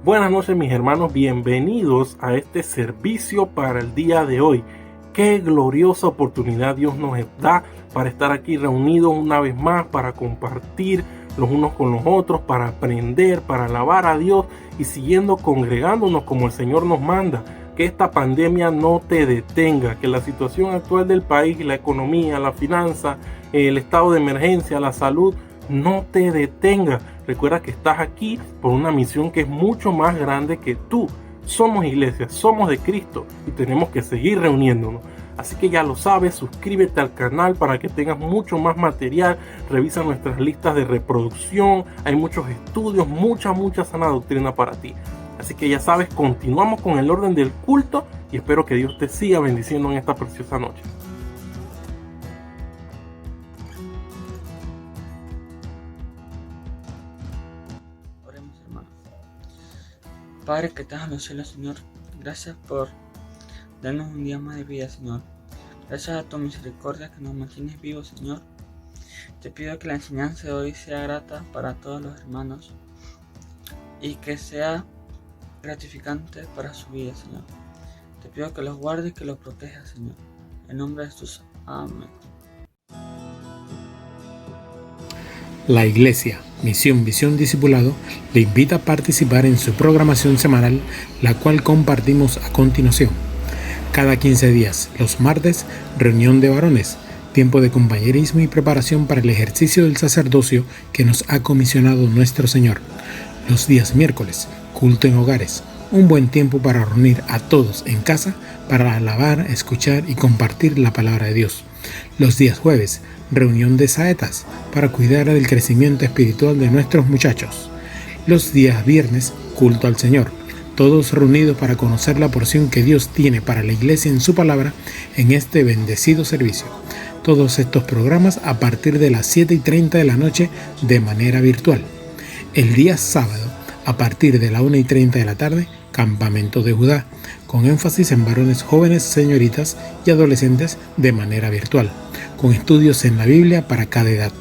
Buenas noches mis hermanos, bienvenidos a este servicio para el día de hoy. Qué gloriosa oportunidad Dios nos da para estar aquí reunidos una vez más, para compartir los unos con los otros, para aprender, para alabar a Dios y siguiendo congregándonos como el Señor nos manda. Que esta pandemia no te detenga, que la situación actual del país, la economía, la finanza, el estado de emergencia, la salud, no te detenga. Recuerda que estás aquí por una misión que es mucho más grande que tú. Somos iglesia, somos de Cristo y tenemos que seguir reuniéndonos. Así que ya lo sabes, suscríbete al canal para que tengas mucho más material. Revisa nuestras listas de reproducción. Hay muchos estudios, mucha sana doctrina para ti. Así que ya sabes, continuamos con el orden del culto y espero que Dios te siga bendiciendo en esta preciosa noche. Padre que estás en los cielos, Señor, gracias por darnos un día más de vida, Señor. Gracias a tu misericordia que nos mantienes vivos, Señor. Te pido que la enseñanza de hoy sea grata para todos los hermanos y que sea gratificante para su vida, Señor. Te pido que los guardes y que los protejas, Señor. En nombre de Jesús. Amén. La Iglesia, Misión, Visión, Discipulado, le invita a participar en su programación semanal, la cual compartimos a continuación. Cada 15 días, los martes, reunión de varones, tiempo de compañerismo y preparación para el ejercicio del sacerdocio que nos ha comisionado nuestro Señor. Los días miércoles, culto en hogares, un buen tiempo para reunir a todos en casa para alabar, escuchar y compartir la palabra de Dios. Los días jueves, reunión de saetas para cuidar del crecimiento espiritual de nuestros muchachos. Los días viernes, culto al Señor, todos reunidos para conocer la porción que Dios tiene para la iglesia en su palabra en este bendecido servicio. Todos estos programas a partir de las 7:30 de la noche de manera virtual. El día sábado, a partir de la 1:30 de la tarde, Campamento de Judá, con énfasis en varones jóvenes, señoritas y adolescentes de manera virtual, con estudios en la Biblia para cada edad.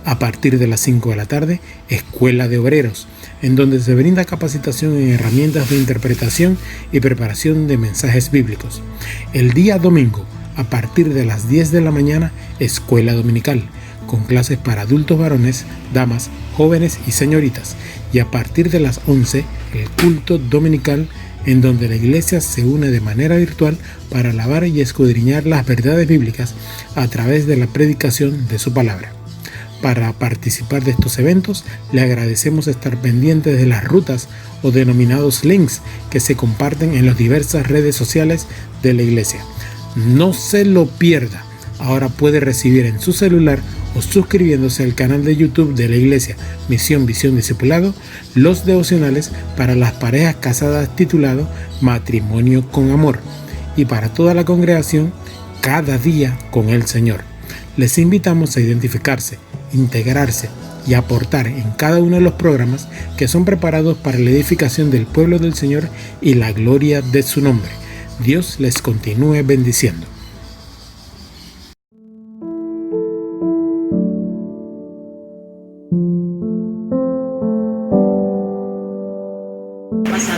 A partir de las 5 de la tarde, Escuela de Obreros, en donde se brinda capacitación en herramientas de interpretación y preparación de mensajes bíblicos. El día domingo, a partir de las 10 de la mañana, Escuela Dominical, con clases para adultos varones, damas, jóvenes y señoritas. Y a partir de las 11, el culto dominical, en donde la iglesia se une de manera virtual para alabar y escudriñar las verdades bíblicas a través de la predicación de su palabra. Para participar de estos eventos, le agradecemos estar pendientes de las rutas o denominados links que se comparten en las diversas redes sociales de la iglesia. No se lo pierda. Ahora puede recibir en su celular o suscribiéndose al canal de YouTube de la Iglesia Misión, Visión, Discipulado, los devocionales para las parejas casadas titulado Matrimonio con Amor y para toda la congregación Cada Día con el Señor. Les invitamos a identificarse, integrarse y aportar en cada uno de los programas que son preparados para la edificación del pueblo del Señor y la gloria de su nombre. Dios les continúe bendiciendo.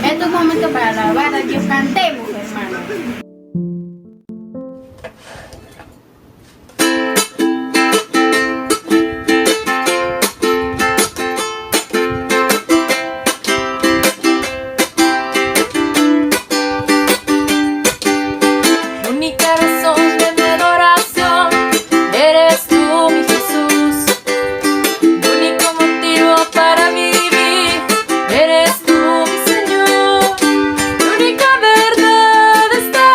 Este es un momento para alabar a Dios. Cantemos, hermanos. Única razón de mi adoración eres tú, mi Jesús. Único motivo para vivir eres tú, mi Señor. La única verdad está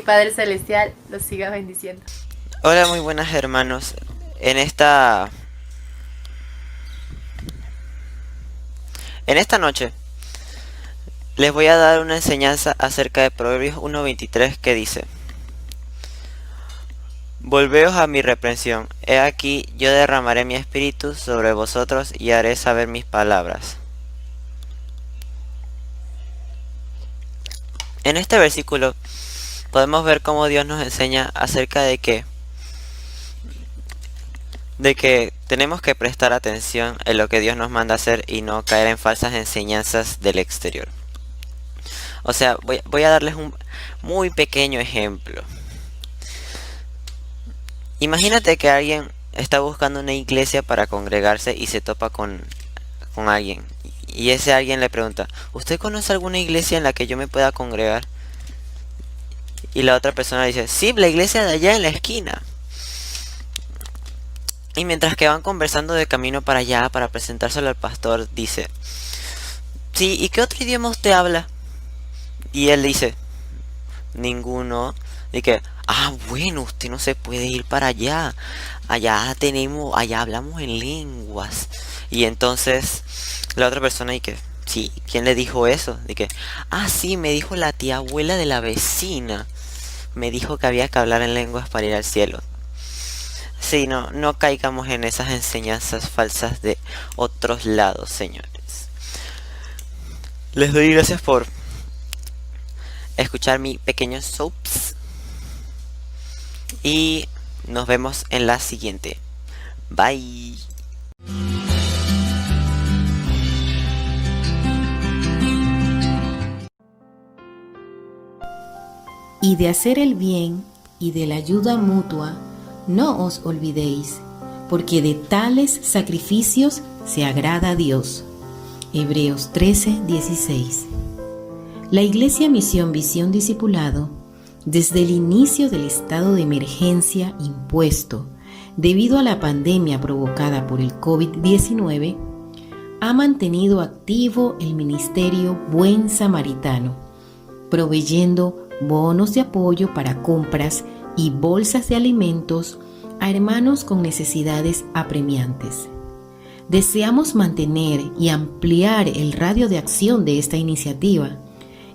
Padre Celestial los siga bendiciendo. Hola, muy buenas hermanos. En esta noche les voy a dar una enseñanza acerca de Proverbios 1:23 que dice: Volveos a mi reprensión, he aquí yo derramaré mi espíritu sobre vosotros y haré saber mis palabras. En este versículo podemos ver cómo Dios nos enseña acerca de que tenemos que prestar atención en lo que Dios nos manda hacer y no caer en falsas enseñanzas del exterior. O sea, voy a darles un muy pequeño ejemplo. Imagínate que alguien está buscando una iglesia para congregarse y se topa con alguien. Y ese alguien le pregunta: ¿usted conoce alguna iglesia en la que yo me pueda congregar? Y la otra persona dice: sí, la iglesia de allá en la esquina. Y mientras que van conversando de camino para allá para presentárselo al pastor, dice: sí, ¿y qué otro idioma usted habla? Y él dice: ninguno. Y que: bueno, usted no se puede ir para allá. Allá hablamos en lenguas. Y entonces la otra persona dice: sí, ¿quién le dijo eso? Dice: sí, me dijo la tía abuela de la vecina. Me dijo que había que hablar en lenguas para ir al cielo. Sí, no caigamos en esas enseñanzas falsas de otros lados, señores. Les doy gracias por escuchar mi pequeño soaps. Y nos vemos en la siguiente. Bye. Y de hacer el bien y de la ayuda mutua, no os olvidéis, porque de tales sacrificios se agrada a Dios. Hebreos 13:16. La Iglesia Misión Visión Discipulado, desde el inicio del estado de emergencia impuesto debido a la pandemia provocada por el COVID-19, ha mantenido activo el ministerio Buen Samaritano, proveyendo bonos de apoyo para compras y bolsas de alimentos a hermanos con necesidades apremiantes. Deseamos mantener y ampliar el radio de acción de esta iniciativa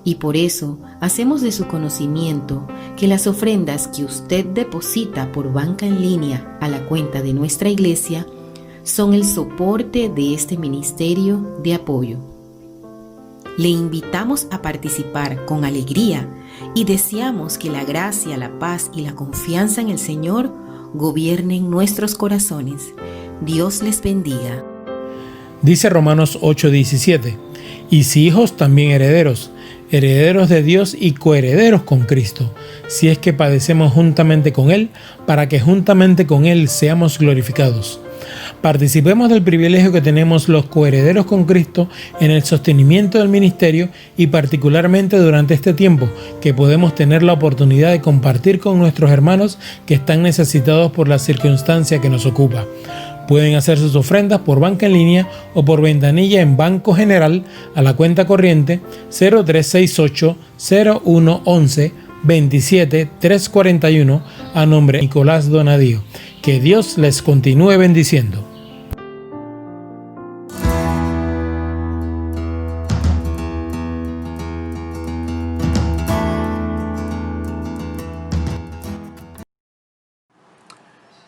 y por eso hacemos de su conocimiento que las ofrendas que usted deposita por banca en línea a la cuenta de nuestra iglesia son el soporte de este ministerio de apoyo. Le invitamos a participar con alegría y deseamos que la gracia, la paz y la confianza en el Señor gobiernen nuestros corazones. Dios les bendiga. Dice Romanos 8:17: y si hijos, también herederos, herederos de Dios y coherederos con Cristo, si es que padecemos juntamente con Él, para que juntamente con Él seamos glorificados. Participemos del privilegio que tenemos los coherederos con Cristo en el sostenimiento del ministerio y particularmente durante este tiempo que podemos tener la oportunidad de compartir con nuestros hermanos que están necesitados por la circunstancia que nos ocupa. Pueden hacer sus ofrendas por banca en línea o por ventanilla en Banco General a la cuenta corriente 0368 0111 27 341 a nombre de Nicolás Donadío. Que Dios les continúe bendiciendo.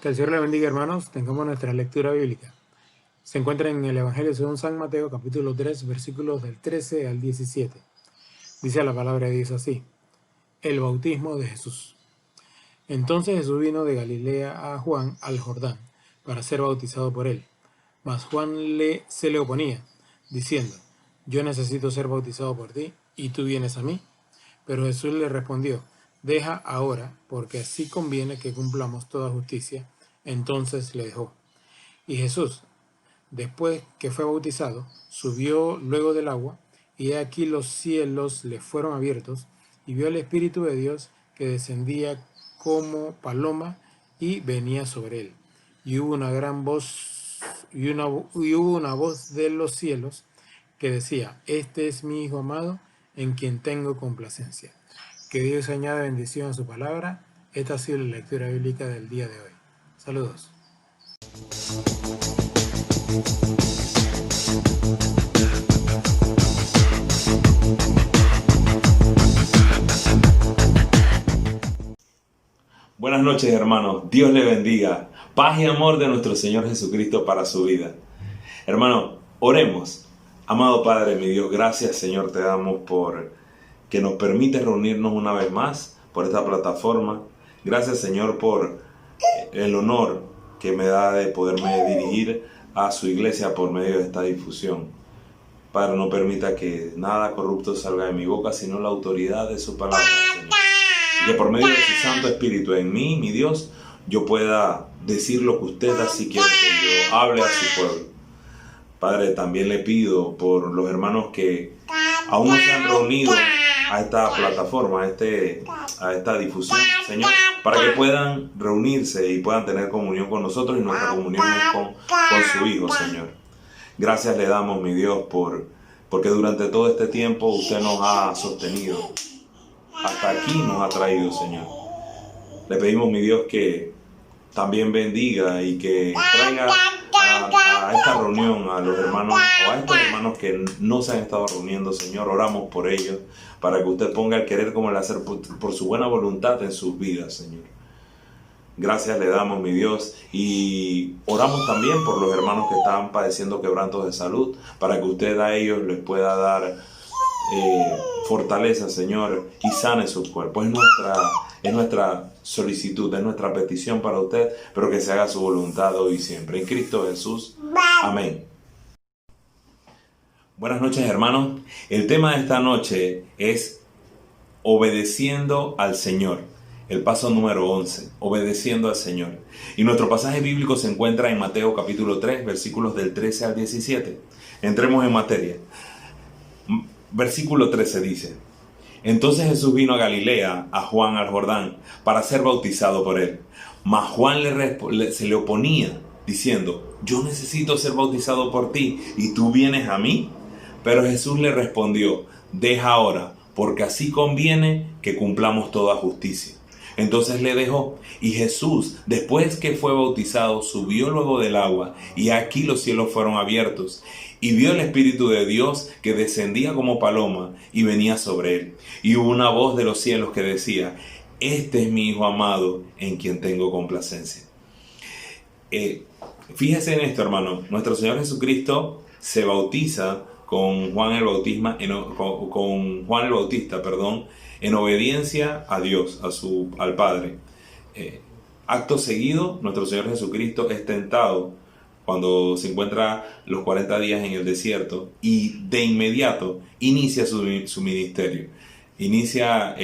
Que el Señor le bendiga, hermanos. Tengamos nuestra lectura bíblica. Se encuentra en el Evangelio según San Mateo, capítulo 3, versículos del 13 al 17. Dice la palabra de Dios así: el bautismo de Jesús. Entonces Jesús vino de Galilea a Juan al Jordán para ser bautizado por él. Mas Juan se le oponía, diciendo: yo necesito ser bautizado por ti, ¿y tú vienes a mí? Pero Jesús le respondió: deja ahora, porque así conviene que cumplamos toda justicia. Entonces le dejó. Y Jesús, después que fue bautizado, subió luego del agua, y he aquí los cielos le fueron abiertos, y vio el Espíritu de Dios que descendía como paloma y venía sobre él. Y hubo una gran voz, y hubo una voz de los cielos que decía: este es mi Hijo amado, en quien tengo complacencia. Que Dios añade bendición a su palabra. Esta ha sido la lectura bíblica del día de hoy. Saludos. Buenas noches, hermanos. Dios le bendiga. Paz y amor de nuestro Señor Jesucristo para su vida. Hermano, oremos. Amado Padre, mi Dios, gracias, Señor, te damos por que nos permite reunirnos una vez más por esta plataforma. Gracias, Señor, por el honor que me da de poderme dirigir a su iglesia por medio de esta difusión. Padre, no permita que nada corrupto salga de mi boca, sino la autoridad de su palabra, Señor. Y que por medio de su Santo Espíritu en mí, mi Dios, yo pueda decir lo que usted así quiere que yo hable a su pueblo. Padre, también le pido por los hermanos que aún no se han reunido a esta plataforma, a esta difusión, Señor, para que puedan reunirse y puedan tener comunión con nosotros, y nuestra comunión es con su Hijo, Señor. Gracias le damos, mi Dios, porque durante todo este tiempo usted nos ha sostenido. Hasta aquí nos ha traído, Señor. Le pedimos, mi Dios, que también bendiga y que traiga a esta reunión a los hermanos o a estos hermanos que no se han estado reuniendo, Señor. Oramos por ellos para que usted ponga el querer como el hacer por su buena voluntad en sus vidas, Señor. Gracias le damos, mi Dios, y oramos también por los hermanos que están padeciendo quebrantos de salud, para que usted a ellos les pueda dar fortaleza, Señor, y sane su cuerpo. Es nuestra solicitud, es nuestra petición para usted, pero que se haga su voluntad hoy y siempre. En Cristo Jesús. Amén. Buenas noches, hermanos. El tema de esta noche es obedeciendo al Señor. El paso número 11, obedeciendo al Señor. Y nuestro pasaje bíblico se encuentra en Mateo capítulo 3, versículos del 13 al 17. Entremos en materia. Versículo 13 dice: Entonces Jesús vino a Galilea, a Juan al Jordán, para ser bautizado por él. Mas Juan se le oponía, diciendo: Yo necesito ser bautizado por ti, ¿y tú vienes a mí? Pero Jesús le respondió: Deja ahora, porque así conviene que cumplamos toda justicia. Entonces le dejó, y Jesús, después que fue bautizado, subió luego del agua, y aquí los cielos fueron abiertos, y vio el Espíritu de Dios que descendía como paloma y venía sobre él. Y hubo una voz de los cielos que decía: Este es mi Hijo amado, en quien tengo complacencia. Fíjese en esto, hermano. Nuestro Señor Jesucristo se bautiza con Juan el Bautista, en obediencia a Dios, al Padre. Acto seguido, nuestro Señor Jesucristo es tentado cuando se encuentra los 40 días en el desierto, y de inmediato inicia su ministerio. Inicia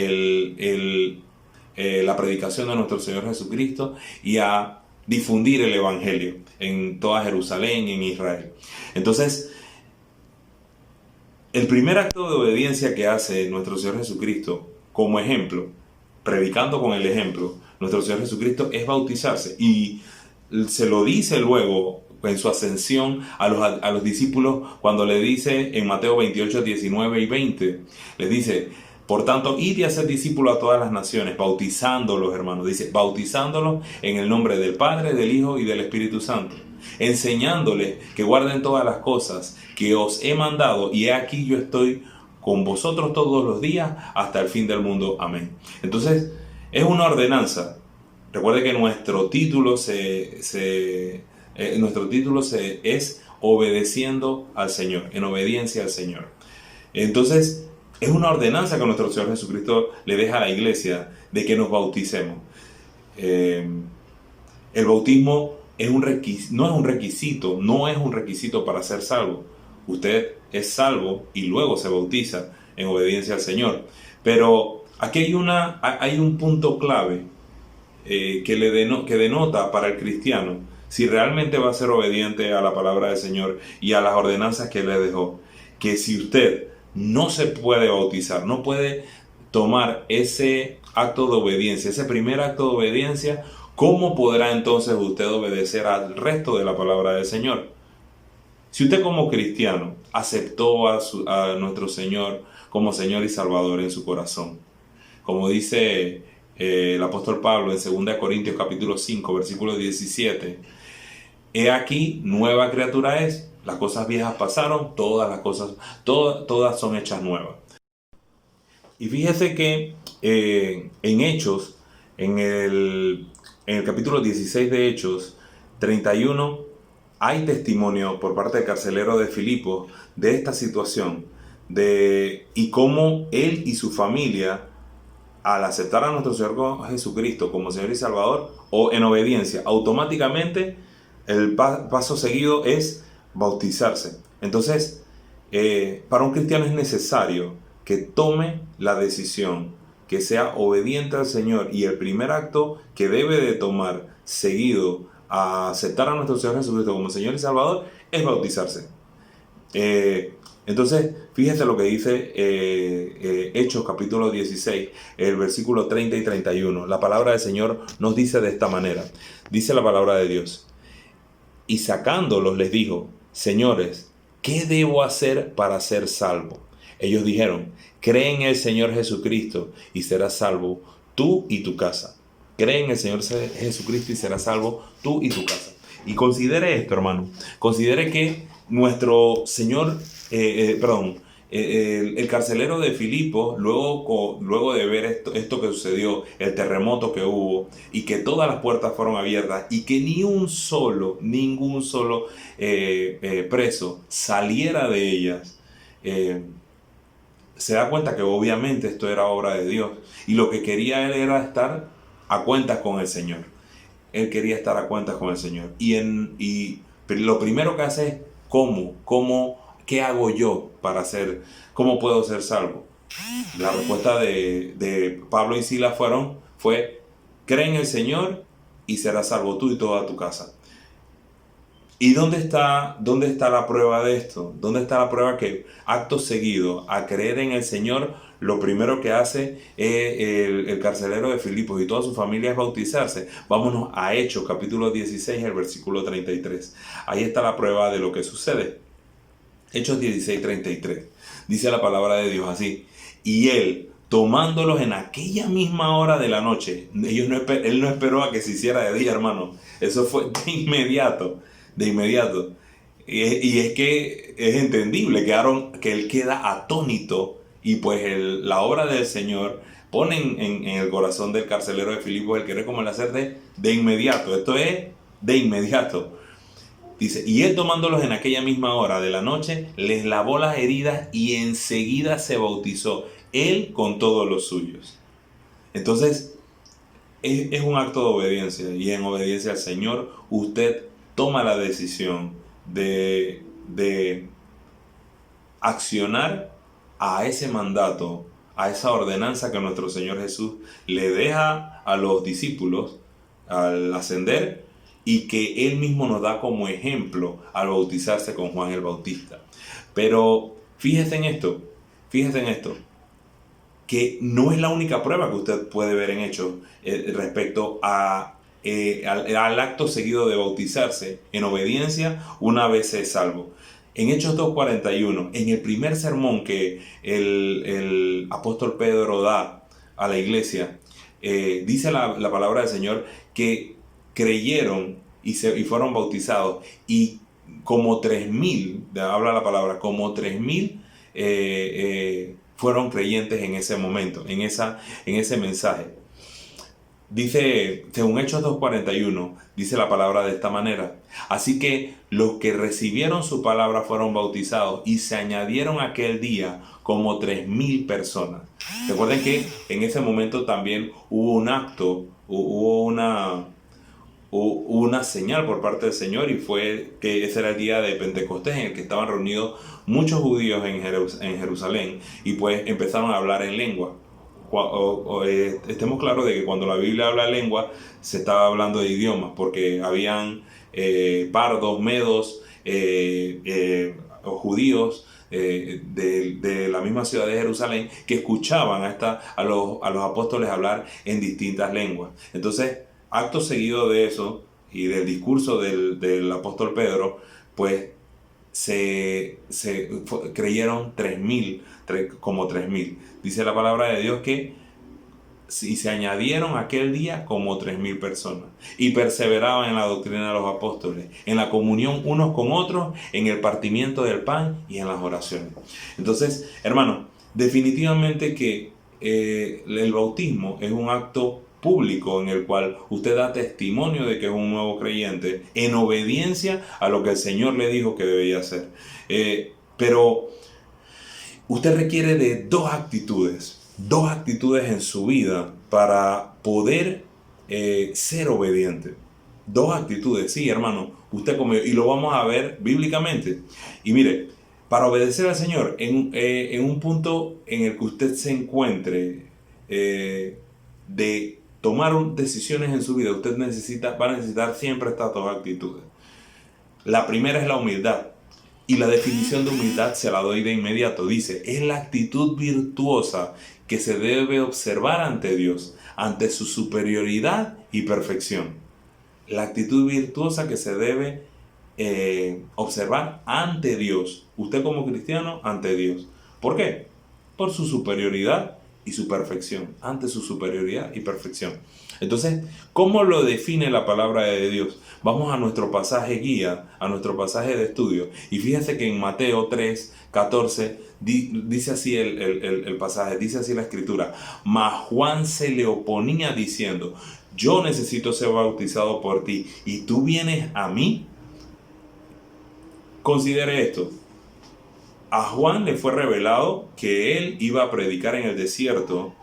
la predicación de nuestro Señor Jesucristo y a difundir el Evangelio en toda Jerusalén, en Israel. Entonces, el primer acto de obediencia que hace nuestro Señor Jesucristo como ejemplo, predicando con el ejemplo, nuestro Señor Jesucristo, es bautizarse, y se lo dice luego en su ascensión a los discípulos cuando le dice en Mateo 28, 19 y 20, les dice: Por tanto, id y haced discípulos a todas las naciones, bautizándolos, hermanos, dice, bautizándolos en el nombre del Padre, del Hijo y del Espíritu Santo, enseñándoles que guarden todas las cosas que os he mandado, y he aquí yo estoy con vosotros todos los días hasta el fin del mundo. Amén. Entonces, es una ordenanza. Recuerde que nuestro título es obedeciendo al Señor, en obediencia al Señor. Entonces, es una ordenanza que nuestro Señor Jesucristo le deja a la iglesia de que nos bauticemos. El bautismo no es un requisito para ser salvo. Usted es salvo y luego se bautiza en obediencia al Señor. Pero aquí hay un punto clave que denota para el cristiano si realmente va a ser obediente a la palabra del Señor y a las ordenanzas que le dejó. Que si usted no se puede bautizar, no puede tomar ese acto de obediencia, ese primer acto de obediencia, ¿cómo podrá entonces usted obedecer al resto de la palabra del Señor? Si usted como cristiano aceptó a nuestro Señor como Señor y Salvador en su corazón, como dice el apóstol Pablo en 2 Corintios capítulo 5, versículo 17, he aquí, nueva criatura es, las cosas viejas pasaron, todas son hechas nuevas. Y fíjese que en Hechos, en el capítulo 16 de Hechos 31, hay testimonio por parte del carcelero de Filipos de esta situación, y cómo él y su familia, al aceptar a nuestro Señor Jesucristo como Señor y Salvador, o en obediencia, automáticamente el paso seguido es bautizarse. Entonces, para un cristiano es necesario que tome la decisión, que sea obediente al Señor, y el primer acto que debe de tomar seguido a aceptar a nuestro Señor Jesucristo como Señor y Salvador es bautizarse. Entonces, fíjese lo que dice Hechos capítulo 16, el versículo 30 y 31. La palabra del Señor nos dice de esta manera. Dice la palabra de Dios: y sacándolos les dijo: señores, ¿qué debo hacer para ser salvo? Ellos dijeron: cree en el Señor Jesucristo y serás salvo tú y tu casa. Cree en el Señor Jesucristo y serás salvo tú y tu casa. Y considere esto, hermano. Considere que nuestro Señor, el carcelero de Filipos, luego de ver esto que sucedió, el terremoto que hubo, y que todas las puertas fueron abiertas, y que ningún solo preso saliera de ellas, se da cuenta que obviamente esto era obra de Dios, y lo que quería él era estar a cuentas con el Señor. Él quería estar a cuentas con el Señor. Y lo primero que hace es: ¿qué hago yo cómo puedo ser salvo? La respuesta de Pablo y Silas fue: cree en el Señor y serás salvo tú y toda tu casa. ¿Y dónde está la prueba de esto? ¿Dónde está la prueba que acto seguido a creer en el Señor, lo primero que hace el carcelero de Filipos y toda su familia es bautizarse? Vámonos a Hechos capítulo 16, el versículo 33. Ahí está la prueba de lo que sucede. Hechos 16, 33. Dice la palabra de Dios así: y él, tomándolos en aquella misma hora de la noche, él no esperó a que se hiciera de día, hermano. Eso fue de inmediato. Y es que es entendible que él queda atónito, y pues la obra del Señor pone en el corazón del carcelero de Filipos el querer como el hacer de inmediato. Esto es de inmediato. Dice: y él, tomándolos en aquella misma hora de la noche, les lavó las heridas y enseguida se bautizó, él con todos los suyos. Entonces, es un acto de obediencia, y en obediencia al Señor usted toma la decisión de accionar a ese mandato, a esa ordenanza que nuestro Señor Jesús le deja a los discípulos al ascender, y que Él mismo nos da como ejemplo al bautizarse con Juan el Bautista. Pero fíjese en esto, que no es la única prueba que usted puede ver en Hechos respecto al acto seguido de bautizarse en obediencia una vez es salvo. En Hechos 2:41, en el primer sermón que el apóstol Pedro da a la iglesia, dice la palabra del Señor que creyeron y fueron bautizados, y como 3,000, habla la palabra, como 3,000 fueron creyentes en ese momento, en ese mensaje. Dice, según Hechos 2:41, dice la palabra de esta manera: así que los que recibieron su palabra fueron bautizados, y se añadieron aquel día como 3,000 personas. Recuerden que en ese momento también hubo un acto, hubo una señal por parte del Señor, y fue que ese era el día de Pentecostés, en el que estaban reunidos muchos judíos en Jerusalén, y pues empezaron a hablar en lengua. Estemos claros de que cuando la Biblia habla lengua, se estaba hablando de idiomas, porque habían pardos, medos, o judíos de la misma ciudad de Jerusalén que escuchaban a los apóstoles hablar en distintas lenguas. Entonces, acto seguido de eso y del discurso del apóstol Pedro, pues creyeron 3,000, como 3,000. Dice la palabra de Dios que y se añadieron aquel día como 3,000 personas. Y perseveraban en la doctrina de los apóstoles, en la comunión unos con otros, en el partimiento del pan y en las oraciones. Entonces, hermano, definitivamente que el bautismo es un acto público en el cual usted da testimonio de que es un nuevo creyente en obediencia a lo que el Señor le dijo que debía hacer. Pero usted requiere de dos actitudes en su vida para poder ser obediente. Dos actitudes, sí, hermano, usted como yo, y lo vamos a ver bíblicamente. Y mire, para obedecer al Señor, en un punto en el que usted se encuentre de tomar decisiones en su vida, usted va a necesitar siempre estas dos actitudes. La primera es la humildad. Y la definición de humildad se la doy de inmediato. Dice, es la actitud virtuosa que se debe observar ante Dios, ante su superioridad y perfección. La actitud virtuosa que se debe observar ante Dios. Usted como cristiano, ante Dios. ¿Por qué? Por su superioridad y su perfección. Ante su superioridad y perfección. Entonces, ¿cómo lo define la palabra de Dios? Vamos a nuestro pasaje guía, a nuestro pasaje de estudio. Y fíjense que en Mateo 3, 14, dice así el pasaje, dice así la escritura. Mas Juan se le oponía diciendo, yo necesito ser bautizado por ti, ¿y tú vienes a mí? Considere esto. A Juan le fue revelado que él iba a predicar en el desierto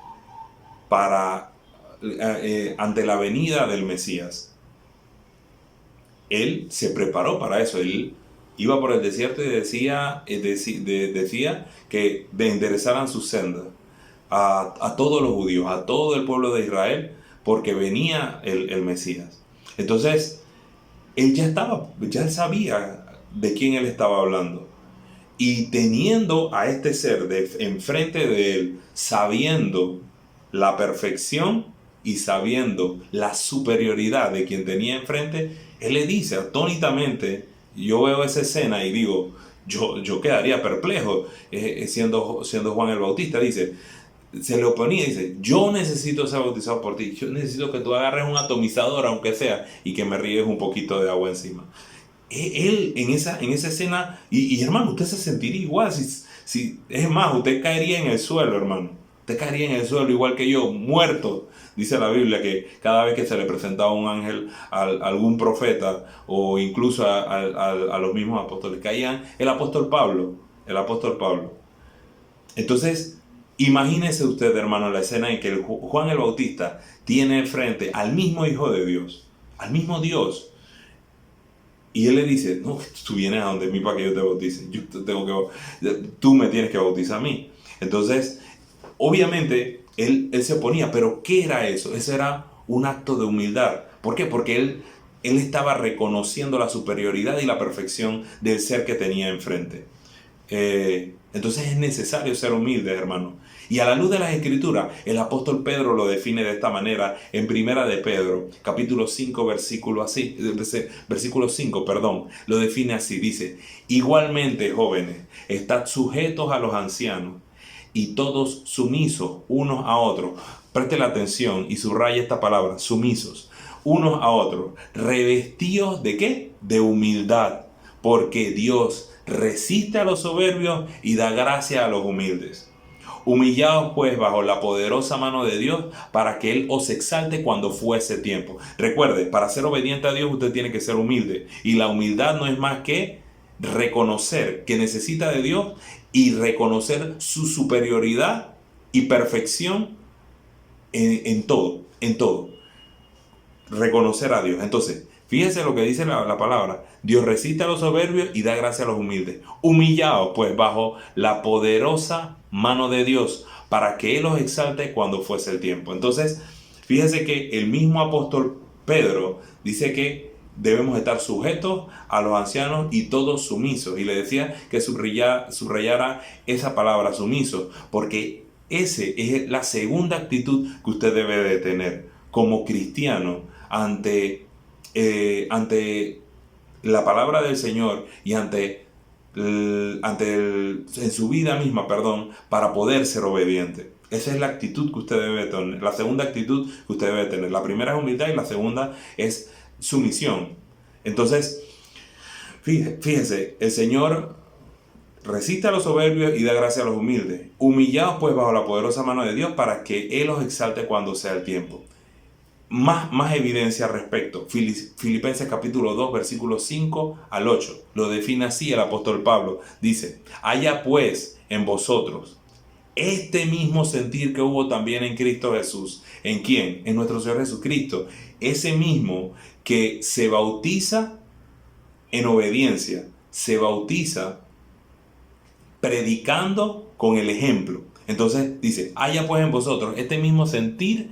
ante la venida del Mesías. Él se preparó para eso. Él iba por el desierto y decía que enderezaran sus sendas a todos los judíos, a todo el pueblo de Israel, porque venía el Mesías. Entonces, él ya sabía de quién él estaba hablando. Y teniendo a este ser enfrente de él, sabiendo la perfección y sabiendo la superioridad de quien tenía enfrente, él le dice atónitamente, yo veo esa escena y digo, yo quedaría perplejo siendo Juan el Bautista, dice, se le oponía y dice, yo necesito ser bautizado por ti, yo necesito que tú agarres un atomizador aunque sea y que me riegues un poquito de agua encima. Él en esa escena, y hermano, usted se sentiría igual, si es más, usted caería en el suelo, hermano, usted caería en el suelo igual que yo, muerto. Dice la Biblia que cada vez que se le presentaba un ángel a algún profeta o incluso a los mismos apóstoles, caían el apóstol Pablo. Entonces, imagínese usted, hermano, la escena en que Juan el Bautista tiene frente al mismo Hijo de Dios, al mismo Dios. Y él le dice, no, tú vienes a donde mí para que yo te bautice. Tú me tienes que bautizar a mí. Entonces, obviamente, él se oponía. ¿Pero qué era eso? Eso era un acto de humildad. ¿Por qué? Porque él estaba reconociendo la superioridad y la perfección del ser que tenía enfrente. Entonces es necesario ser humilde, hermano. Y a la luz de las Escrituras, el apóstol Pedro lo define de esta manera en Primera de Pedro, capítulo 5, versículo 5, lo define así, dice, igualmente, jóvenes, estad sujetos a los ancianos y todos sumisos unos a otros. Preste la atención y subraya esta palabra, sumisos, unos a otros, revestidos ¿de qué? De humildad, porque Dios resiste a los soberbios y da gracia a los humildes. Humillaos pues bajo la poderosa mano de Dios para que Él os exalte cuando fuese tiempo. Recuerde, para ser obediente a Dios usted tiene que ser humilde. Y la humildad no es más que reconocer que necesita de Dios y reconocer su superioridad y perfección en todo. Reconocer a Dios. Entonces, fíjese lo que dice la palabra. Dios resiste a los soberbios y da gracia a los humildes. Humillaos pues bajo la poderosa mano de Dios para que Él los exalte cuando fuese el tiempo. Entonces, fíjese que el mismo apóstol Pedro dice que debemos estar sujetos a los ancianos y todos sumisos. Y le decía que subrayara esa palabra sumiso, porque esa es la segunda actitud que usted debe de tener como cristiano ante la palabra del Señor y en su vida misma, para poder ser obediente. Esa es la actitud que usted debe tener, la segunda actitud que usted debe tener. La primera es humildad y la segunda es sumisión. Entonces, fíjese, el Señor resiste a los soberbios y da gracia a los humildes. Humillados pues bajo la poderosa mano de Dios para que Él los exalte cuando sea el tiempo. Más evidencia al respecto. Filipenses capítulo 2, versículos 5 al 8. Lo define así el apóstol Pablo. Dice, haya pues en vosotros este mismo sentir que hubo también en Cristo Jesús. ¿En quién? En nuestro Señor Jesucristo. Ese mismo que se bautiza en obediencia, se bautiza predicando con el ejemplo. Entonces dice, haya pues en vosotros este mismo sentir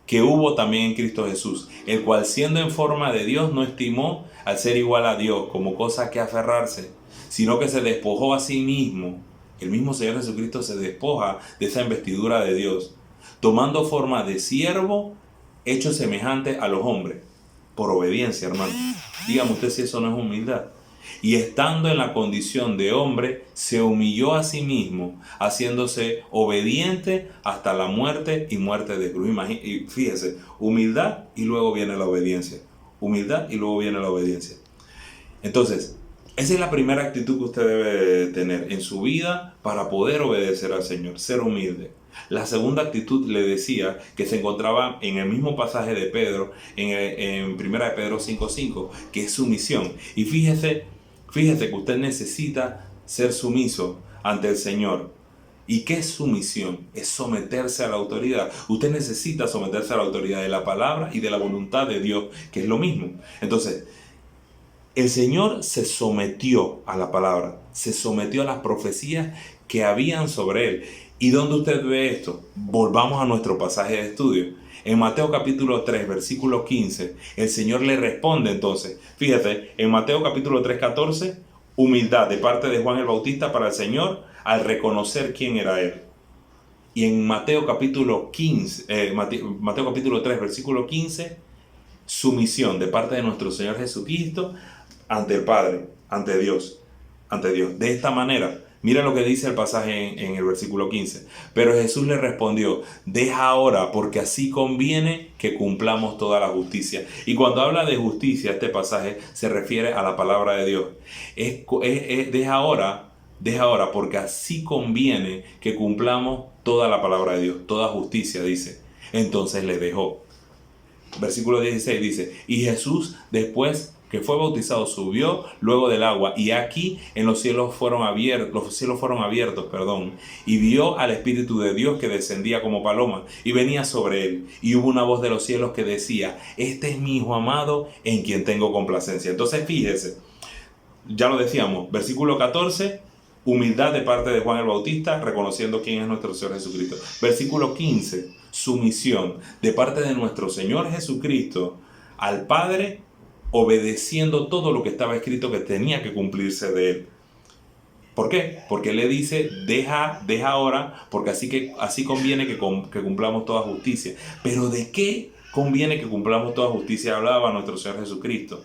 que hubo también en Cristo Jesús, el cual siendo en forma de Dios no estimó al ser igual a Dios como cosa que aferrarse, sino que se despojó a sí mismo. El mismo Señor Jesucristo se despoja de esa investidura de Dios, tomando forma de siervo, hecho semejante a los hombres, por obediencia, hermano. Dígame usted si eso no es humildad. Y estando en la condición de hombre, se humilló a sí mismo, haciéndose obediente hasta la muerte y muerte de cruz. Y fíjese, humildad y luego viene la obediencia. Humildad y luego viene la obediencia. Entonces, esa es la primera actitud que usted debe tener en su vida para poder obedecer al Señor, ser humilde. La segunda actitud, le decía, que se encontraba en el mismo pasaje de Pedro, en 1 de Pedro 5:5, que es sumisión. Y fíjese que usted necesita ser sumiso ante el Señor. ¿Y qué es sumisión? Es someterse a la autoridad. Usted necesita someterse a la autoridad de la palabra y de la voluntad de Dios, que es lo mismo. Entonces, el Señor se sometió a la palabra, se sometió a las profecías que habían sobre Él. ¿Y dónde usted ve esto? Volvamos a nuestro pasaje de estudio. En Mateo capítulo 3, versículo 15, el Señor le responde entonces. Fíjate, en Mateo capítulo 3, 14, humildad de parte de Juan el Bautista para el Señor al reconocer quién era Él. Y en Mateo capítulo 3, versículo 15, sumisión de parte de nuestro Señor Jesucristo ante el Padre, ante Dios. De esta manera, mira lo que dice el pasaje en el versículo 15. Pero Jesús le respondió, deja ahora, porque así conviene que cumplamos toda la justicia. Y cuando habla de justicia, este pasaje se refiere a la palabra de Dios. Deja ahora, porque así conviene que cumplamos toda la palabra de Dios, toda justicia, dice. Entonces le dejó. Versículo 16 dice, y Jesús después que fue bautizado subió luego del agua, y aquí los cielos fueron abiertos, y vio al Espíritu de Dios que descendía como paloma y venía sobre él, y hubo una voz de los cielos que decía, este es mi Hijo amado en quien tengo complacencia. Entonces fíjese, ya lo decíamos, versículo 14, humildad de parte de Juan el Bautista, reconociendo quién es nuestro Señor Jesucristo. Versículo 15, sumisión de parte de nuestro Señor Jesucristo al Padre, obedeciendo todo lo que estaba escrito que tenía que cumplirse de él. ¿Por qué? Porque le dice, deja ahora, porque así conviene que cumplamos toda justicia. ¿Pero de qué conviene que cumplamos toda justicia? Hablaba nuestro Señor Jesucristo.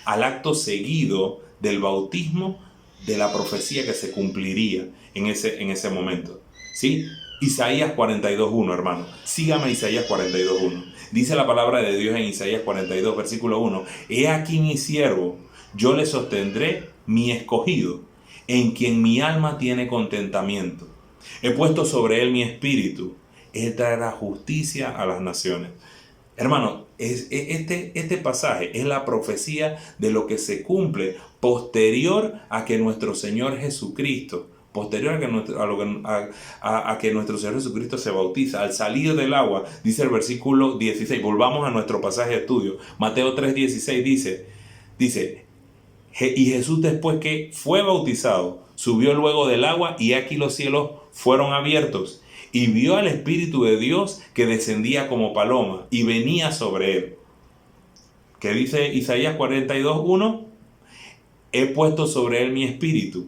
Al acto seguido del bautismo, de la profecía que se cumpliría en ese momento. ¿Sí? Isaías 42:1, hermano. Sígame Isaías 42:1. Dice la palabra de Dios en Isaías 42, versículo 1. He aquí mi siervo, yo le sostendré, mi escogido, en quien mi alma tiene contentamiento. He puesto sobre él mi espíritu. Él traerá justicia a las naciones. Hermano, este pasaje es la profecía de lo que se cumple posterior a que nuestro Señor Jesucristo, a que nuestro Señor Jesucristo se bautiza. Al salir del agua, dice el versículo 16, volvamos a nuestro pasaje de estudio, Mateo 3:16 dice, y Jesús después que fue bautizado, subió luego del agua, y aquí los cielos fueron abiertos, y vio al Espíritu de Dios que descendía como paloma y venía sobre él. ¿Qué dice Isaías 42:1? He puesto sobre él mi espíritu.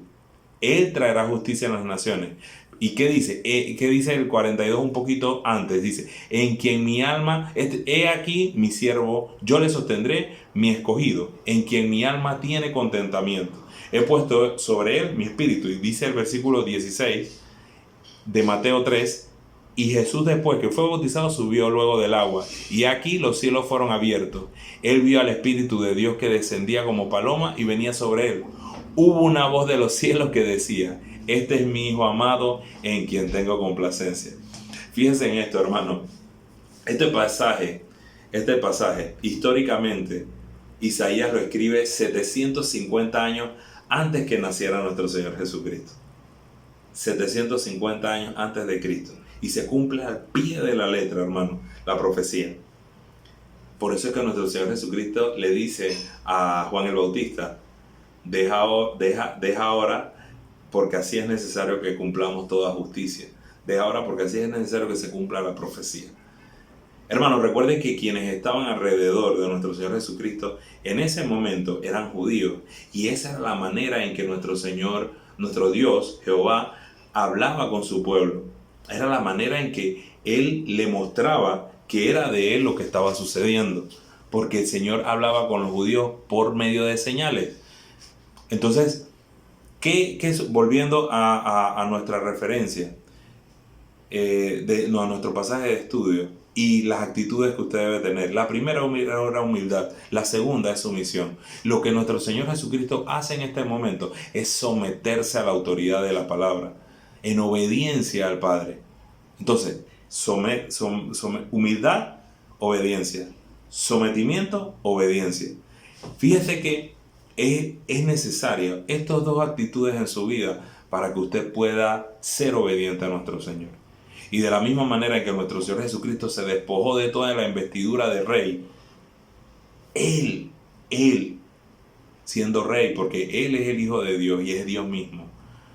Él traerá justicia a las naciones. ¿Y qué dice? ¿Qué dice el 42 un poquito antes? Dice, en quien mi alma, he aquí mi siervo, yo le sostendré, mi escogido, en quien mi alma tiene contentamiento. He puesto sobre él mi espíritu. Y dice el versículo 16 de Mateo 3, Y Jesús, después que fue bautizado, subió luego del agua. Y aquí los cielos fueron abiertos. Él vio al Espíritu de Dios que descendía como paloma y venía sobre él. Hubo una voz de los cielos que decía: este es mi Hijo amado, en quien tengo complacencia. Fíjense en esto, hermano. Este pasaje, históricamente, Isaías lo escribe 750 años antes que naciera nuestro Señor Jesucristo. 750 años antes de Cristo. Y se cumple al pie de la letra, hermano, la profecía. Por eso es que nuestro Señor Jesucristo le dice a Juan el Bautista: deja ahora, porque así es necesario que cumplamos toda justicia. Deja ahora, porque así es necesario que se cumpla la profecía. Hermanos, recuerden que quienes estaban alrededor de nuestro Señor Jesucristo en ese momento eran judíos. Y esa era la manera en que nuestro Señor, nuestro Dios, Jehová, hablaba con su pueblo. Era la manera en que Él le mostraba que era de Él lo que estaba sucediendo. Porque el Señor hablaba con los judíos por medio de señales. Entonces, volviendo a nuestra referencia, a nuestro pasaje de estudio y las actitudes que usted debe tener. La primera era humildad, la segunda es sumisión. Lo que nuestro Señor Jesucristo hace en este momento es someterse a la autoridad de la palabra, en obediencia al Padre. Entonces, humildad, obediencia. Sometimiento, obediencia. Fíjese que es necesario estas dos actitudes en su vida para que usted pueda ser obediente a nuestro Señor. Y de la misma manera en que nuestro Señor Jesucristo se despojó de toda la investidura de rey, Él, siendo rey, porque Él es el Hijo de Dios y es Dios mismo,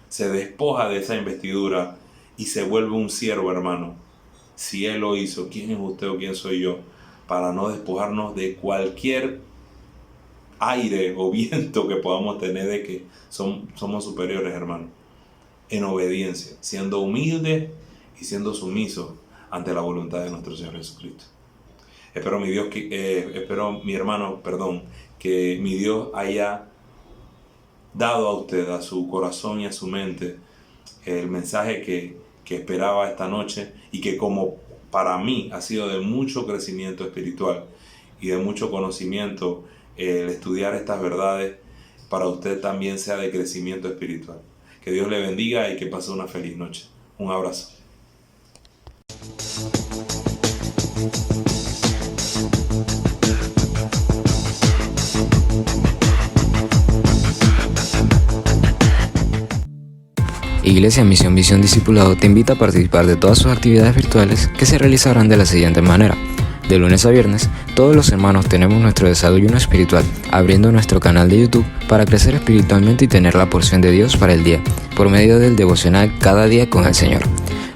se despoja de esa investidura y se vuelve un siervo, hermano. Si Él lo hizo, ¿quién es usted o quién soy yo para no despojarnos de cualquier aire o viento que podamos tener de que somos superiores, hermano? En obediencia, siendo humildes y siendo sumisos ante la voluntad de nuestro Señor Jesucristo. Espero mi hermano, que mi Dios haya dado a usted, a su corazón y a su mente, el mensaje que esperaba esta noche, y que como para mí ha sido de mucho crecimiento espiritual y de mucho conocimiento, el estudiar estas verdades para usted también sea de crecimiento espiritual. Que Dios le bendiga y que pase una feliz noche. Un abrazo. Iglesia Misión Visión Discipulado te invita a participar de todas sus actividades virtuales que se realizarán de la siguiente manera. De lunes a viernes, todos los hermanos tenemos nuestro desayuno espiritual, abriendo nuestro canal de YouTube para crecer espiritualmente y tener la porción de Dios para el día, por medio del devocional Cada Día con el Señor.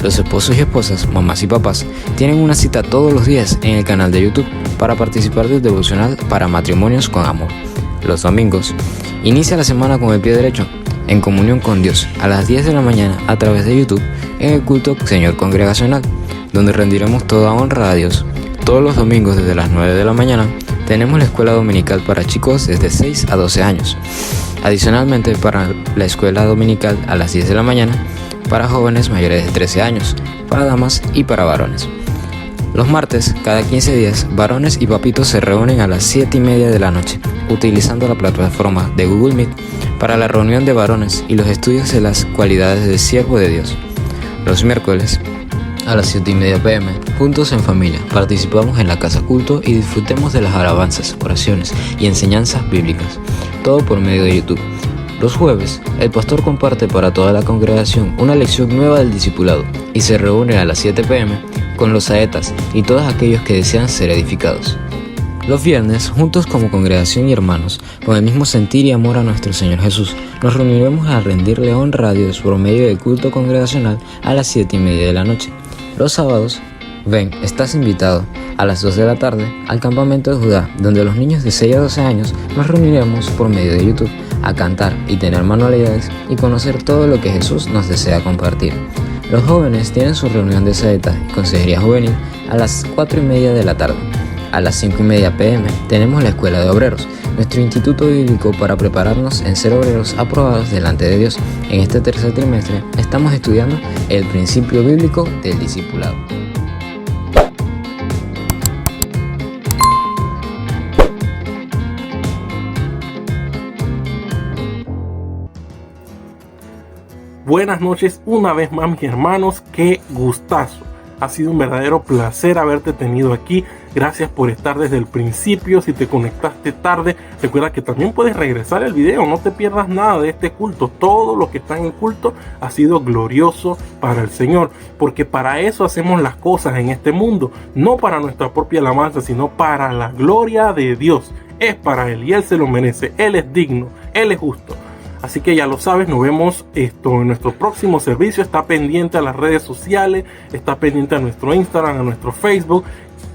Los esposos y esposas, mamás y papás, tienen una cita todos los días en el canal de YouTube para participar del devocional para matrimonios con amor. Los domingos, inicia la semana con el pie derecho, en comunión con Dios, a las 10 de la mañana a través de YouTube, en el culto Señor Congregacional, donde rendiremos toda honra a Dios. Todos los domingos desde las 9 de la mañana tenemos la escuela dominical para chicos desde 6 a 12 años. Adicionalmente, para la escuela dominical a las 10 de la mañana, para jóvenes mayores de 13 años, para damas y para varones. Los martes, cada 15 días, varones y papitos se reúnen a las 7:30 de la noche, utilizando la plataforma de Google Meet para la reunión de varones y los estudios de las cualidades del siervo de Dios. Los miércoles, a las 7:30 p.m., juntos en familia, participamos en la casa culto y disfrutemos de las alabanzas, oraciones y enseñanzas bíblicas, todo por medio de YouTube. Los jueves, el pastor comparte para toda la congregación una lección nueva del discipulado y se reúne a las 7 p.m. con los saetas y todos aquellos que desean ser edificados. Los viernes, juntos como congregación y hermanos, con el mismo sentir y amor a nuestro Señor Jesús, nos reuniremos a rendirle honra a Dios por medio del culto congregacional a las 7:30 de la noche. Los sábados, ven, estás invitado a las 2 de la tarde al campamento de Judá, donde los niños de 6 a 12 años nos reuniremos por medio de YouTube a cantar y tener manualidades y conocer todo lo que Jesús nos desea compartir. Los jóvenes tienen su reunión de saetas y consejería juvenil a las 4:30 de la tarde. A las 5:30 p.m. tenemos la Escuela de Obreros, nuestro instituto bíblico para prepararnos en ser obreros aprobados delante de Dios. En este tercer trimestre estamos estudiando el principio bíblico del discipulado. Buenas noches una vez más, mis hermanos, qué gustazo. Ha sido un verdadero placer haberte tenido aquí. Gracias por estar desde el principio. Si te conectaste tarde, recuerda que también puedes regresar el video. No te pierdas nada de este culto. Todo lo que está en el culto ha sido glorioso para el Señor, porque para eso hacemos las cosas en este mundo. No para nuestra propia alabanza, sino para la gloria de Dios. Es para Él y Él se lo merece. Él es digno, Él es justo. Así que ya lo sabes, nos vemos en nuestro próximo servicio. Está pendiente a las redes sociales, está pendiente a nuestro Instagram, a nuestro Facebook.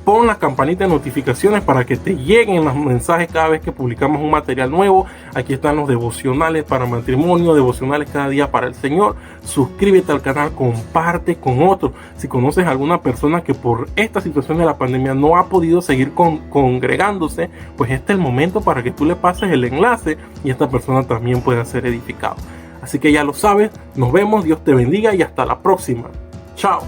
Pon la campanita de notificaciones para que te lleguen los mensajes cada vez que publicamos un material nuevo. Aquí están los devocionales para matrimonio, devocionales cada día para el Señor. Suscríbete al canal, comparte con otros. Si conoces a alguna persona que por esta situación de la pandemia no ha podido seguir congregándose, pues este es el momento para que tú le pases el enlace y esta persona también pueda ser edificada. Así que ya lo sabes, nos vemos, Dios te bendiga y hasta la próxima. Chao.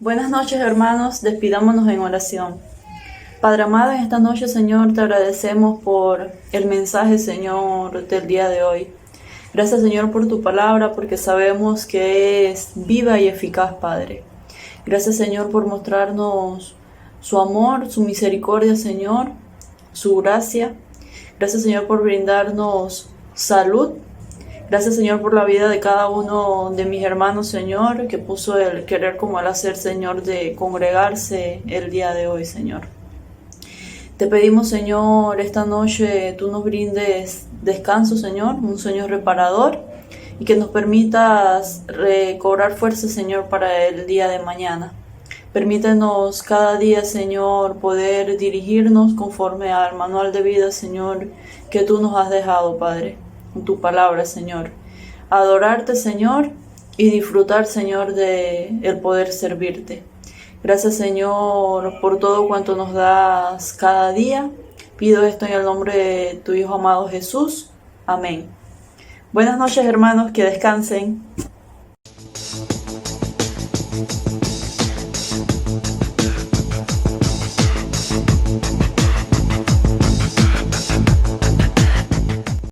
Buenas noches, hermanos, despidámonos en oración. Padre amado, en esta noche, Señor, te agradecemos por el mensaje, Señor, del día de hoy. Gracias, Señor, por tu palabra, porque sabemos que es viva y eficaz, Padre. Gracias, Señor, por mostrarnos su amor, su misericordia, Señor, su gracia. Gracias, Señor, por brindarnos salud. Gracias, Señor, por la vida de cada uno de mis hermanos, Señor, que puso el querer como el hacer, Señor, de congregarse el día de hoy, Señor. Te pedimos, Señor, esta noche tú nos brindes descanso, Señor, un sueño reparador, y que nos permitas recobrar fuerza, Señor, para el día de mañana. Permítenos cada día, Señor, poder dirigirnos conforme al manual de vida, Señor, que tú nos has dejado, Padre. En tu palabra, Señor, adorarte, Señor, y disfrutar, Señor, de el poder servirte. Gracias, Señor, por todo cuanto nos das cada día. Pido esto en el nombre de tu Hijo amado Jesús. Amén. Buenas noches, hermanos, que descansen.